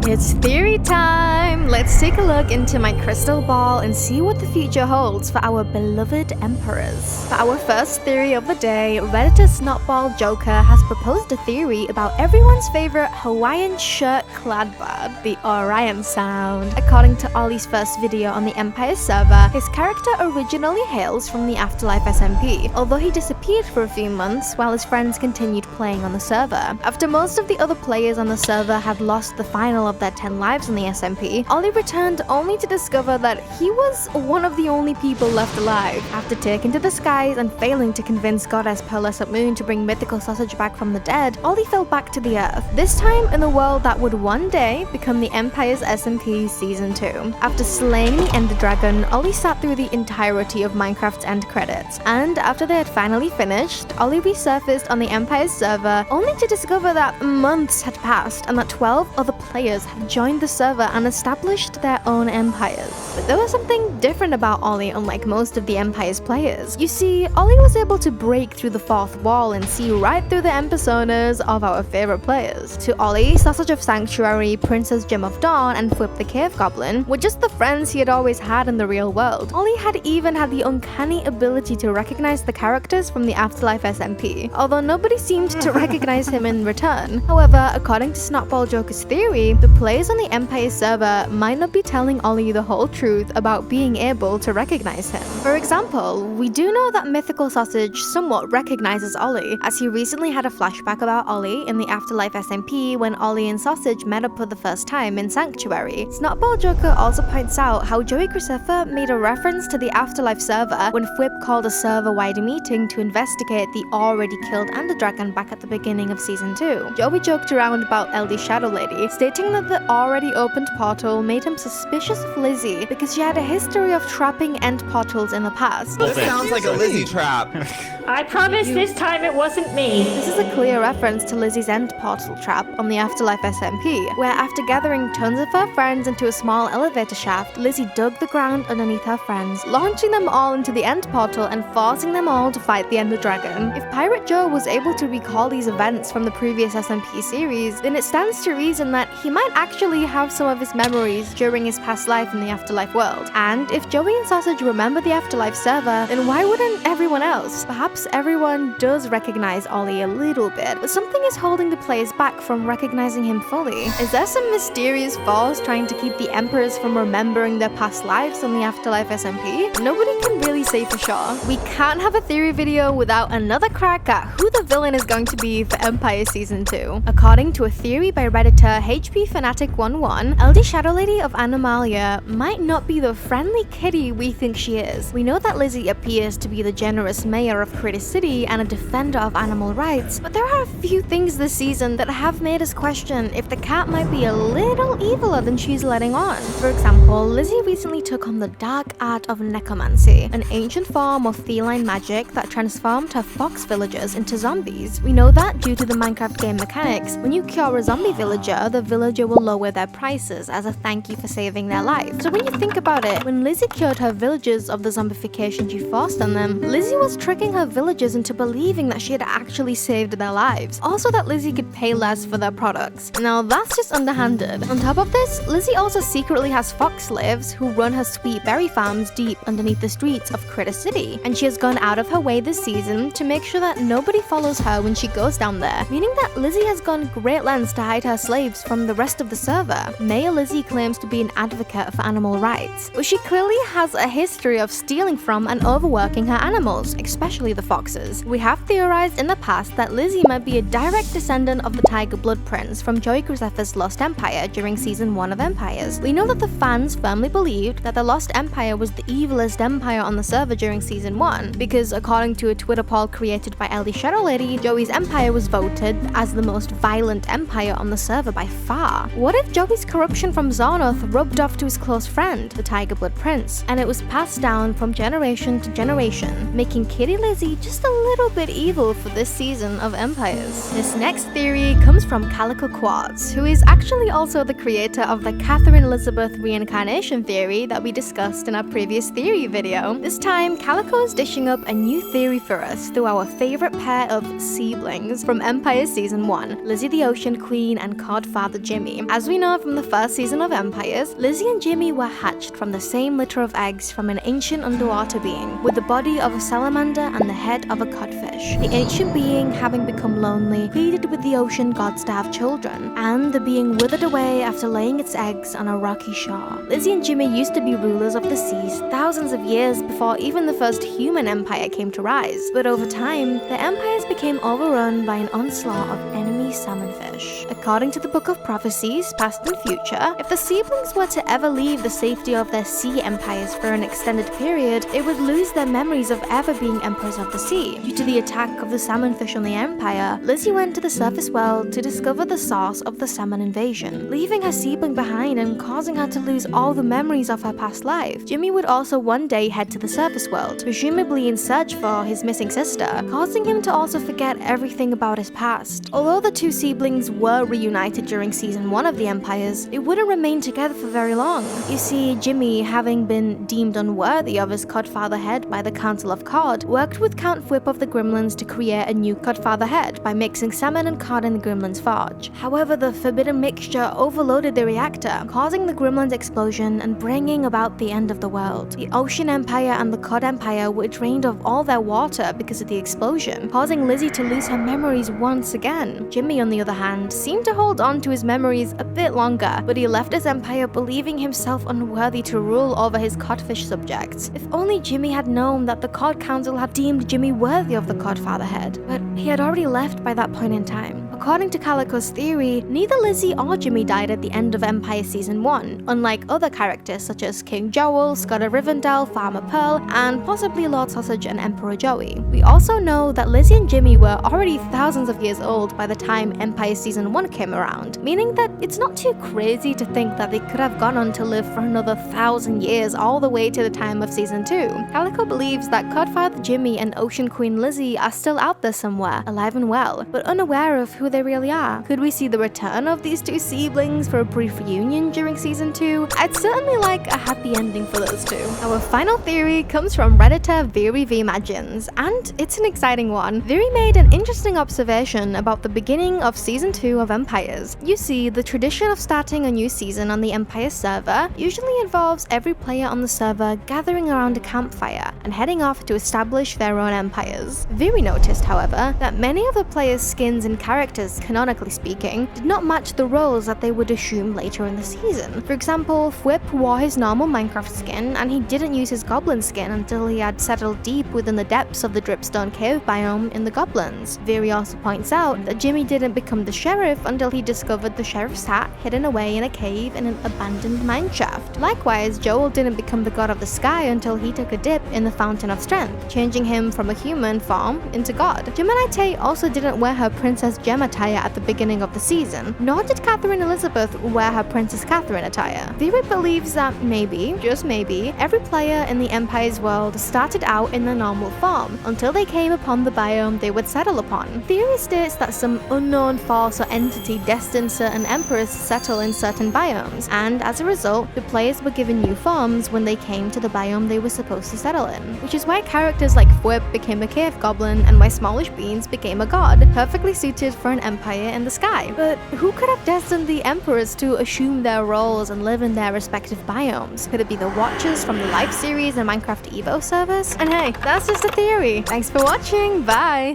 It's theory time! Let's take a look into my crystal ball and see what the future holds for our beloved emperors. For our first theory of the day, Redditor Snotball Joker has proposed a theory about everyone's favorite Hawaiian shirt-clad bird, the Orion sound. According to Ollie's first video on the Empires server, his character originally hails from the Afterlife SMP, although he disappeared for a few months while his friends continued playing on the server. After most of the other players on the server had lost the final of their 10 lives on the SMP, Ollie returned only to discover that he was one of the only people left alive. After taking to the skies and failing to convince Goddess Pearlescent Moon to bring Mythical Sausage back from the dead, Ollie fell back to the earth, this time in the world that would one day become the Empires SMP Season 2. After slaying the Ender Dragon, Ollie sat through the entirety of Minecraft's end credits, and after they had finally finished, Ollie resurfaced on the Empires server only to discover that months had passed and that 12 other players had joined the server and established their own empires. But there was something different about Ollie, unlike most of the Empires players. You see, Ollie was able to break through the fourth wall and see right through the personas of our favorite players. To Ollie, Sausage of Sanctuary, Princess Gem of Dawn, and Flip the Cave Goblin were just the friends he had always had in the real world. Ollie had even had the uncanny ability to recognize the characters from the Afterlife SMP, although nobody seemed to recognize him in return. However, according to Snotball Joker's theory, the players on the Empire server might not be telling Ollie the whole truth about being able to recognize him. For example, we do know that Mythical Sausage somewhat recognizes Ollie, as he recently had a flashback about Ollie in the Afterlife SMP when Ollie and Sausage met up for the first time in Sanctuary. Snotball Joker also points out how Joey Graceffa made a reference to the Afterlife server when Flip called a server-wide meeting to investigate the already killed Ender Dragon back at the beginning of Season 2. Joey joked around about LD Shadow Lady, stating that the already opened portal made him suspicious of Lizzie because she had a history of trapping end portals in the past. This sounds like a Lizzie trap. I promise this time it wasn't me. This is a clear reference to Lizzie's end portal trap on the Afterlife SMP, where after gathering tons of her friends into a small elevator shaft, Lizzie dug the ground underneath her friends, launching them all into the end portal and forcing them all to fight the Ender Dragon. If Pirate Joe was able to recall these events from the previous SMP series, then it stands to reason that he might actually have some of his memories during his past life in the Afterlife world. And if Joey and Sausage remember the Afterlife server, then why wouldn't everyone else? Perhaps everyone does recognize Ollie a little bit, but something is holding the players back from recognizing him fully. Is there some mysterious force trying to keep the Emperors from remembering their past lives on the Afterlife SMP? Nobody can really say for sure. We can't have a theory video without another crack at who the villain is going to be for Empire Season 2. According to a theory by Redditor HP Fanatic 11, LD Shadow Lady of Anomalia might not be the friendly kitty we think she is. We know that Lizzie appears to be the generous mayor of Critter City and a defender of animal rights, but there are a few things this season that have made us question if the cat might be a little eviler than she's letting on. For example, Lizzie recently took on the dark art of necromancy, an ancient form of feline magic that transformed her fox villagers into zombies. We know that due to the Minecraft game mechanics, when you cure a zombie villager, the villager will lower their prices as a thank you for saving their life. So when you think about it, when Lizzie cured her villagers of the zombification she forced on them, Lizzie was tricking her villagers into believing that she had actually saved their lives. Also that Lizzie could pay less for their products. Now that's just underhanded. On top of this, Lizzie also secretly has fox slaves who run her sweet berry farms deep underneath the streets of Critter City, and she has gone out of her way this season to make sure that nobody follows her when she goes down there, meaning that Lizzie has gone great lengths to hide her slaves from the rest of the server. Mayor Lizzie claims to be an advocate for animal rights, but she clearly has a history of stealing from and overworking her animals, especially the foxes. We have theorized in the past that Lizzie might be a direct descendant of the Tiger Blood Prince from Joey Graceffa's Lost Empire during Season 1 of Empires. We know that the fans firmly believed that the Lost Empire was the evilest empire on the server during Season 1, because according to a Twitter poll created by LD Shadow Lady, Joey's empire was voted as the most violent empire on the server by far. What if Joey's corruption from Zornoth rubbed off to his close friend, the Tiger Blood Prince, and it was passed down from generation to generation, making Kitty Lizzie just a little bit evil for this season of Empires? This next theory comes from Calico Quartz, who is actually also the creator of the Catherine Elizabeth reincarnation theory that we discussed in our previous theory video. This time, Calico is dishing up a new theory for us through our favorite pair of siblings from Empire Season 1, Lizzie the Ocean Queen and Codfather Jimmy. Jimmy. As we know from the first season of Empires, Lizzie and Jimmy were hatched from the same litter of eggs from an ancient underwater being, with the body of a salamander and the head of a codfish. The ancient being, having become lonely, pleaded with the ocean gods to have children, and the being withered away after laying its eggs on a rocky shore. Lizzie and Jimmy used to be rulers of the seas thousands of years before even the first human empire came to rise, but over time, the empires became overrun by an onslaught of enemy salmonfish. According to the Book of Prophecies, past and future, if the seedlings were to ever leave the safety of their sea empires for an extended period, they would lose their memories of ever being emperors of the sea. Due to the attack of the salmonfish on the empire, Lizzie went to the surface world to discover the source of the salmon invasion, leaving her seedling behind and causing her to lose all the memories of her past life. Jimmy would also one day head to the surface world, presumably in search for his missing sister, causing him to also forget everything about his past. Although the two siblings were reunited during season 1 of the Empires, they wouldn't remain together for very long. You see, Jimmy, having been deemed unworthy of his Codfather head by the Council of Cod, worked with Count Whip of the Gremlins to create a new Codfather head by mixing salmon and cod in the Gremlins' forge. However, the forbidden mixture overloaded the reactor, causing the Gremlins' explosion and bringing about the end of the world. The Ocean Empire and the Cod Empire were drained of all their water because of the explosion, causing Lizzie to lose her memories once again. Jimmy, on the other hand, seemed to hold on to his memories a bit longer, but he left his empire believing himself unworthy to rule over his codfish subjects. If only Jimmy had known that the Cod Council had deemed Jimmy worthy of the Codfather head, but he had already left by that point in time. According to Calico's theory, neither Lizzie or Jimmy died at the end of Empire Season 1, unlike other characters such as King Joel, Scott of Rivendell, Farmer Pearl, and possibly Lord Sausage and Emperor Joey. We also know that Lizzie and Jimmy were already thousands of years old by the time Empire Season 1 came around, meaning that it's not too crazy to think that they could have gone on to live for another 1,000 years all the way to the time of Season 2. Calico believes that Codfather Jimmy and Ocean Queen Lizzie are still out there somewhere, alive and well, but unaware of who they really are. Could we see the return of these two siblings for a brief reunion during Season 2? I'd certainly like a happy ending for those two. Our final theory comes from Redditor Viri V Imagines, and it's an exciting one. Viri made an interesting observation about the beginning of Season 2 of Empires. You see, the tradition of starting a new season on the Empire server usually involves every player on the server gathering around a campfire and heading off to establish their own empires. Viri noticed, however, that many of the players' skins and characters, canonically speaking, did not match the roles that they would assume later in the season. For example, Whip wore his normal Minecraft skin, and he didn't use his goblin skin until he had settled deep within the depths of the Dripstone Cave biome in the Goblins. Viri also points out that Jimmy didn't become the sheriff until he discovered the sheriff's hat hidden away in a cave in an abandoned mineshaft. Likewise, Joel didn't become the god of the sky until he took a dip in the Fountain of Strength, changing him from a human form into god. Gemini Tay also didn't wear her Princess Gem attire at the beginning of the season, nor did Catherine Elizabeth wear her Princess Catherine attire. Viri believes that maybe, just maybe, every player in the Empire's world started out in their normal form until they came upon the biome they would settle upon. Theory states that some unknown force or entity destined certain emperors to settle in certain biomes, and as a result, the players were given new forms when they came to the biome they were supposed to settle in, which is why characters like Whip became a cave goblin and why Smallish Beans became a god, perfectly suited for an empire in the sky. But who could have destined the emperors to assume their roles and live in their respective biomes? Could it be the Watchers from the Life series and Minecraft Evo servers? And hey, that's just a theory. Thanks for watching, bye!